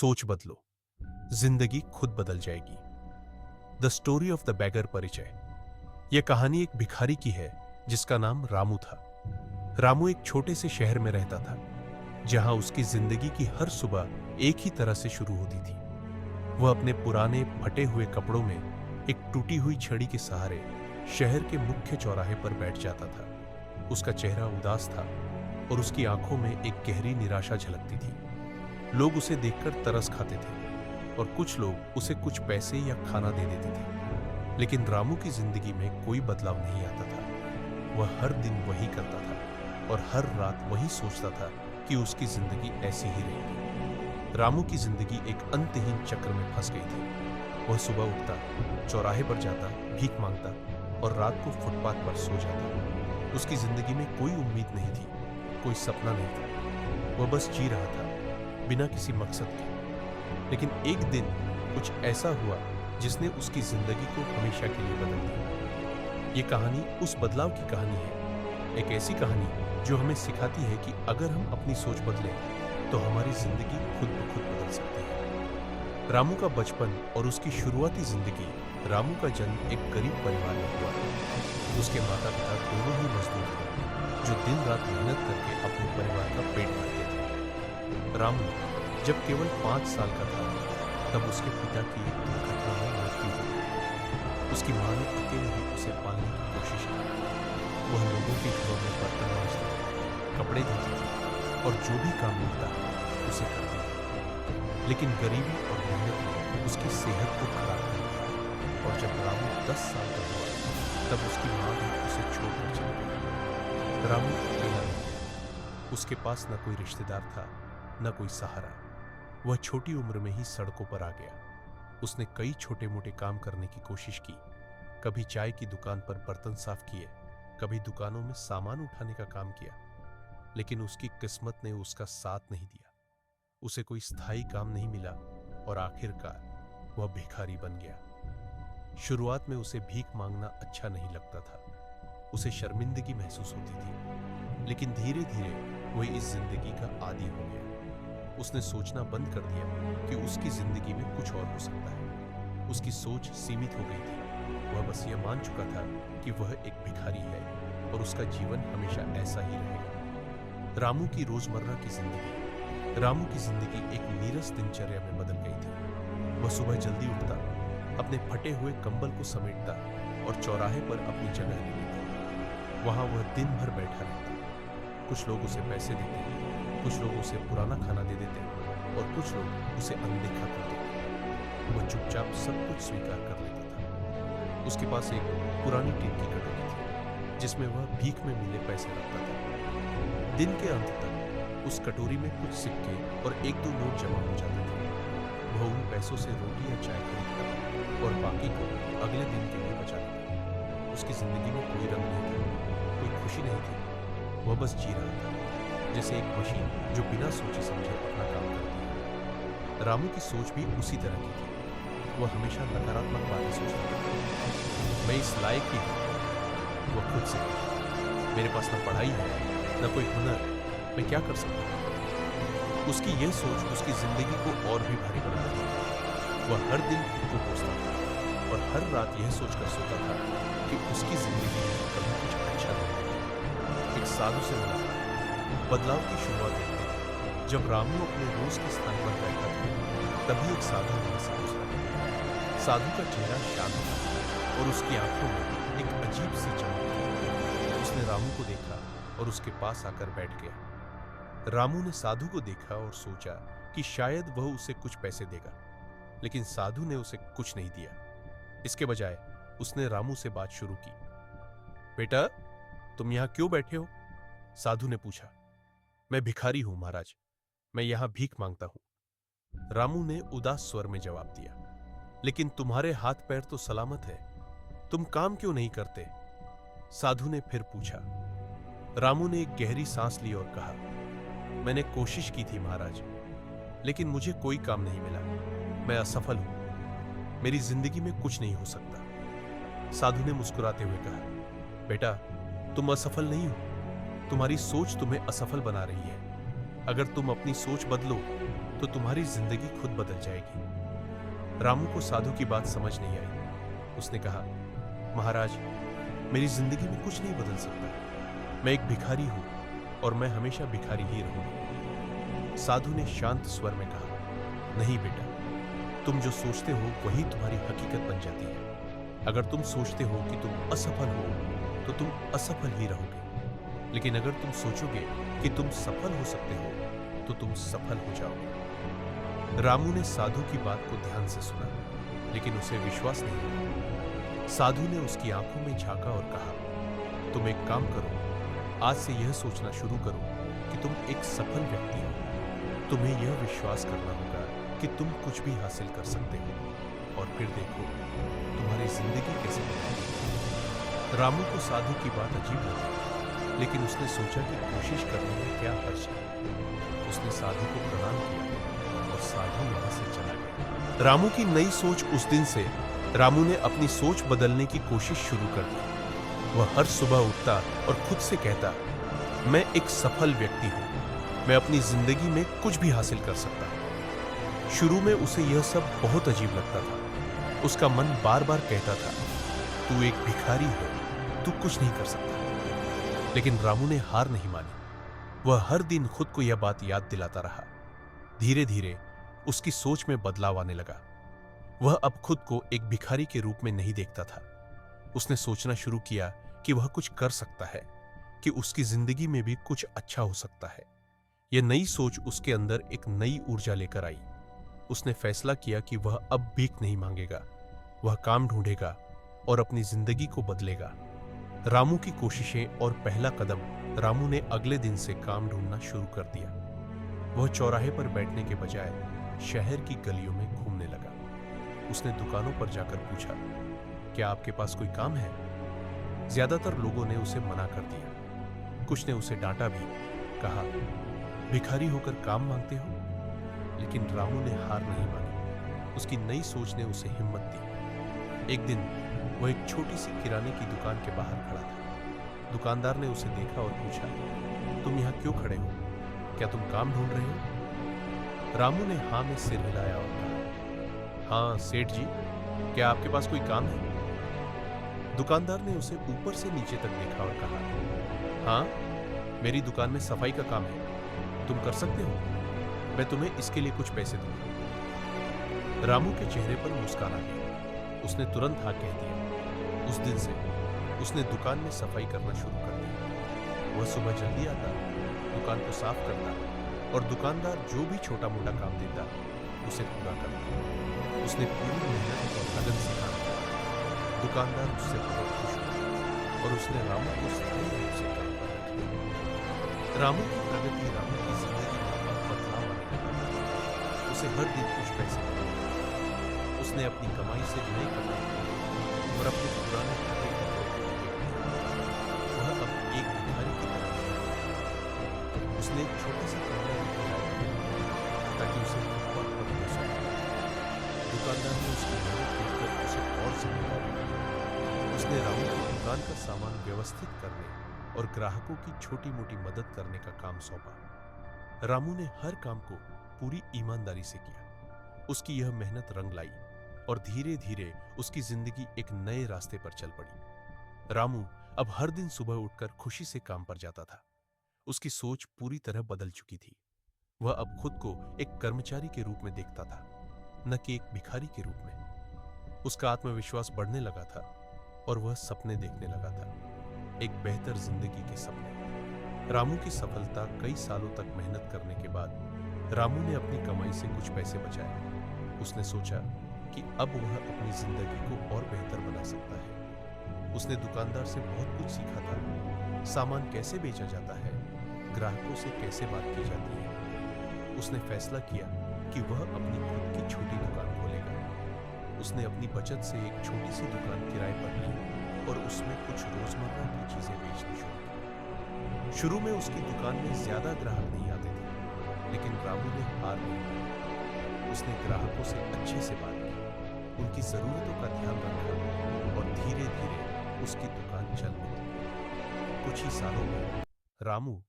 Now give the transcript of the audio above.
सोच बदलो, जिंदगी खुद बदल जाएगी। The story of the bagger परिचय। यह कहानी एक भिखारी की है जिसका नाम रामू था। रामू एक छोटे से शहर में रहता था जहां उसकी जिंदगी की हर सुबह एक ही तरह से शुरू होती थी। वह अपने पुराने फटे हुए कपड़ों में एक टूटी हुई छड़ी के सहारे शहर के मुख्य चौराहे पर बैठ जाता था। उसका चेहरा उदास था और उसकी आंखों में एक गहरी निराशा झलकती थी। लोग उसे देखकर तरस खाते थे और कुछ लोग उसे कुछ पैसे या खाना दे देते थे। लेकिन रामू की जिंदगी में कोई बदलाव नहीं आता था। वह हर दिन वही करता था और हर रात वही सोचता था कि उसकी जिंदगी ऐसी ही रहेगी। रामू की जिंदगी एक अंतहीन चक्र में फंस गई थी। वह सुबह उठता, चौराहे पर जाता, भीख मांगता और रात को फुटपाथ पर सो जाता। उसकी जिंदगी में कोई उम्मीद नहीं थी, कोई सपना नहीं था। वह बस जी रहा था बिना किसी मकसद के। लेकिन एक दिन कुछ ऐसा हुआ जिसने उसकी जिंदगी को हमेशा के लिए बदल दिया। ये कहानी उस बदलाव की कहानी है, एक ऐसी कहानी जो हमें सिखाती है कि अगर हम अपनी सोच बदलें तो हमारी जिंदगी खुद ब खुद बदल सकती है। रामू का बचपन और उसकी शुरुआती जिंदगी। रामू का जन्म एक गरीब परिवार में हुआ। उसके माता पिता दोनों ही मजदूर थे जो दिन रात मेहनत करके अपने परिवार का पेट भरते थे। रामू जब केवल 5 साल का था तब उसके पिता की एक दुर्घटना में मृत्यु हो गई। उसकी मां ने अकेले ही उसे पालने की कोशिश की। वह लोगों के घरों में बर्तन मांजती थी, कपड़े धोती थी और जो भी काम मिलता उसे करती थी। लेकिन गरीबी और मेहनत ने उसकी सेहत को खराब कर दिया और जब रामू 10 साल का हुआ तब उसकी मां भी उसे छोड़कर चली गई। रामू अकेला रह गया। उसके पास न कोई रिश्तेदार था, न कोई सहारा। वह छोटी उम्र में ही सड़कों पर आ गया। उसने कई छोटे मोटे काम करने की कोशिश की। कभी चाय की दुकान पर बर्तन साफ किए, कभी दुकानों में सामान उठाने का काम किया। लेकिन उसकी किस्मत ने उसका साथ नहीं दिया। उसे कोई स्थायी काम नहीं मिला और आखिरकार वह भिखारी बन गया। शुरुआत में उसे भीख मांगना अच्छा नहीं लगता था। उसे शर्मिंदगी महसूस होती थी। लेकिन धीरे धीरे वह इस जिंदगी का आदी हो गया। उसने सोचना बंद कर दिया कि उसकी जिंदगी में कुछ और हो सकता है। उसकी सोच सीमित हो गई थी। वह बस यह मान चुका था कि वह एक भिखारी है और उसका जीवन हमेशा ऐसा ही रहेगा। रामू की रोजमर्रा की जिंदगी। रामू की जिंदगी एक नीरस दिनचर्या में बदल गई थी। वह सुबह जल्दी उठता, अपने फटे हुए कंबल को समेटता और चौराहे पर अपनी जगह ले लेता। वहां वह दिन भर बैठा रहता। कुछ लोग उसे पैसे देते, कुछ लोग उसे पुराना खाना दे देते और कुछ लोग उसे अनदेखा कर देते। वह चुपचाप सब कुछ स्वीकार कर लेता था। उसके पास एक पुरानी टीन की कटोरी थी जिसमें वह भीख में मिले पैसे रखता था। दिन के अंत तक उस कटोरी में कुछ सिक्के और 1-2 नोट जमा हो जाते थे। वह उन पैसों से रोटी या चाय खरीदता और बाकी को अगले दिन के लिए बचा लेता। उसकी जिंदगी में कोई रंग नहीं था, कोई खुशी नहीं थी। वह बस जी रहा था जैसे एक मशीन जो बिना सोचे समझे अपना काम करती है। रामू की सोच भी उसी तरह की थी। वह हमेशा नकारात्मक बातें सोचता था। मैं इस लायक ही हूँ, वह खुद से कहता। मेरे पास न पढ़ाई है, न कोई हुनर, मैं क्या कर सकता हूँ। उसकी यह सोच उसकी जिंदगी को और भी भारी बना रही थी। वह हर दिन खुद को कोसता था और हर रात यह सोचकर सोता था कि उसकी जिंदगी में कभी कुछ अच्छा नहीं होगा। एक साधु से मिला। बदलाव की शुरुआत होती थी। जब रामू अपने रोज के स्थान पर बैठा था तभी एक साधु वहां से गुजरा। साधु का चेहरा शांत था और उसकी आंखों में एक अजीब सी चमक थी। उसने रामू को देखा और उसके पास आकर बैठ गया। रामू ने साधु को देखा और सोचा कि शायद वह उसे कुछ पैसे देगा, लेकिन साधु ने उसे कुछ नहीं दिया। इसके बजाय उसने रामू से बात शुरू की। बेटा, तुम यहां क्यों बैठे हो? साधु ने पूछा। मैं भिखारी हूं महाराज, मैं यहां भीख मांगता हूं। रामू ने उदास स्वर में जवाब दिया। लेकिन तुम्हारे हाथ पैर तो सलामत है, तुम काम क्यों नहीं करते? साधु ने फिर पूछा। रामू ने एक गहरी सांस ली और कहा, मैंने कोशिश की थी महाराज, लेकिन मुझे कोई काम नहीं मिला। मैं असफल हूं, मेरी जिंदगी में कुछ नहीं हो सकता। साधु ने मुस्कुराते हुए कहा, बेटा, तुम असफल नहीं हो, तुम्हारी सोच तुम्हें असफल बना रही है। अगर तुम अपनी सोच बदलो तो तुम्हारी जिंदगी खुद बदल जाएगी। रामू को साधु की बात समझ नहीं आई। उसने कहा, महाराज, मेरी जिंदगी में कुछ नहीं बदल सकता। मैं एक भिखारी हूं और मैं हमेशा भिखारी ही रहूंगा। साधु ने शांत स्वर में कहा, नहीं बेटा, तुम जो सोचते हो वही तुम्हारी हकीकत बन जाती है। अगर तुम सोचते हो कि तुम असफल हो तो तुम असफल ही रहोगे, लेकिन अगर तुम सोचोगे कि तुम सफल हो सकते हो तो तुम सफल हो जाओगे। रामू ने साधु की बात को ध्यान से सुना, लेकिन उसे विश्वास नहीं हुआ। साधु ने उसकी आंखों में झांका और कहा, तुम एक काम करो, आज से यह सोचना शुरू करो कि तुम एक सफल व्यक्ति हो। तुम्हें यह विश्वास करना होगा कि तुम कुछ भी हासिल कर सकते हो, और फिर देखो तुम्हारी जिंदगी कैसे बदलेगी। रामू को साधु की बात अजीब लगी, लेकिन उसने सोचा कि कोशिश करने में क्या हर्ज है। उसने साधु को प्रणाम किया और साधु वहां से चला गया। रामू की नई सोच उस दिन से रामू ने अपनी सोच बदलने की कोशिश शुरू कर दी। वह हर सुबह उठता और खुद से कहता, मैं एक सफल व्यक्ति हूं, मैं अपनी जिंदगी में कुछ भी हासिल कर सकता हूं। शुरू में उसे यह सब बहुत अजीब लगता था। उसका मन बार बार कहता था, तू एक भिखारी है, तू कुछ नहीं कर सकता। लेकिन रामू ने हार नहीं मानी। वह हर दिन खुद को यह बात याद दिलाता रहा। धीरे धीरे उसकी सोच में बदलाव आने लगा। वह अब खुद को एक भिखारी के रूप में नहीं देखता था। उसने सोचना शुरू किया कि वह कुछ कर सकता है, कि उसकी जिंदगी में भी कुछ अच्छा हो सकता है। यह नई सोच उसके अंदर एक नई ऊर्जा लेकर आई। उसने फैसला किया कि वह अब भीख नहीं मांगेगा, वह काम ढूंढेगा और अपनी जिंदगी को बदलेगा। रामू की कोशिशें और पहला कदम, रामू ने अगले दिन से काम ढूंढना शुरू कर दिया। वह चौराहे पर बैठने के बजाय शहर की गलियों में घूमने लगा। उसने दुकानों पर जाकर पूछा, क्या आपके पास कोई काम है? ज्यादातर लोगों ने उसे मना कर दिया। कुछ ने उसे डांटा भी, कहा, भिखारी होकर काम मांगते हो? लेकिन रामू ने हार नहीं मानी। उसकी नई सोच ने उसे हिम्मत दी। एक दिन वह एक छोटी सी किराने की दुकान के बाहर खड़ा था। दुकानदार ने उसे देखा और पूछा, तुम यहाँ क्यों खड़े हो? क्या तुम काम ढूंढ रहे हो? रामू ने हाँ में सिर हिलाया और कहा, हाँ सेठ जी, क्या आपके पास कोई काम है? दुकानदार ने उसे ऊपर से नीचे तक देखा और कहा, हाँ, मेरी दुकान में सफाई का काम है, तुम कर सकते हो? मैं तुम्हें इसके लिए कुछ पैसे दूंगा। रामू के चेहरे पर मुस्कान आ गई। उसने तुरंत हाँ कह दिया। उस दिन से उसने दुकान में सफाई करना शुरू कर दिया। वह सुबह जल्दी आता, दुकान को साफ करता और दुकानदार जो भी छोटा मोटा काम देता उसे पूरा करता। उसने पूरी मेहनत और लगन से काम किया। दुकानदार उससे बहुत खुश हुआ और उसने रामू को स्थायी रूप से काम पर रख लिया। रामू की प्रगति रामू की जिंदगी में बदलाव आने लगा। उसे हर दिन कुछ पैसे मिले। उसने अपनी कमाई से नए कपड़े खरीदे और अपने पुराने कपड़े का वह अब एक भिखारी की तरह रहा। उसने एक छोटा सा कमरा निकाला ताकि उसे फुटपाथ पर न सोना। दुकानदार ने उसकी मेहनत देखकर उसे और जिम्मेदारी दी। उसने रामू की दुकान का सामान व्यवस्थित करने और ग्राहकों की छोटी मोटी मदद करने का काम सौंपा। रामू ने हर काम को पूरी ईमानदारी से किया। उसकी यह मेहनत रंग लाई और धीरे धीरे उसकी जिंदगी एक नए रास्ते पर चल पड़ी। रामू अब हर दिन सुबह उठकर खुशी से काम पर जाता था। उसकी सोच पूरी तरह बदल चुकी थी। वह अब खुद को एक कर्मचारी के रूप में देखता था, न कि एक भिखारी के रूप में। उसका आत्मविश्वास बढ़ने लगा था और वह सपने देखने लगा था, एक बेहतर जिंदगी के सपने। रामू की सफलता कई सालों तक मेहनत करने के बाद रामू ने अपनी कमाई से कुछ पैसे बचाए। उसने सोचा कि अब वह अपनी जिंदगी को और बेहतर बना सकता है। उसने दुकानदार से बहुत कुछ सीखा था, सामान कैसे बेचा जाता है, ग्राहकों से कैसे बात की जाती है। उसने फैसला किया कि वह अपनी खुद की छोटी दुकान खोलेगा। उसने अपनी बचत से एक छोटी सी दुकान किराए पर ली और उसमें कुछ रोजमर्रा की चीजें बेचनी शुरू की। शुरू में उसकी दुकान में ज्यादा ग्राहक नहीं आते थे, लेकिन रामू ने हार नहीं मानी। उसने ग्राहकों से अच्छे से बात की, उनकी जरूरतों का ध्यान रखा और धीरे धीरे उसकी दुकान चल पड़ी। कुछ ही सालों में रामू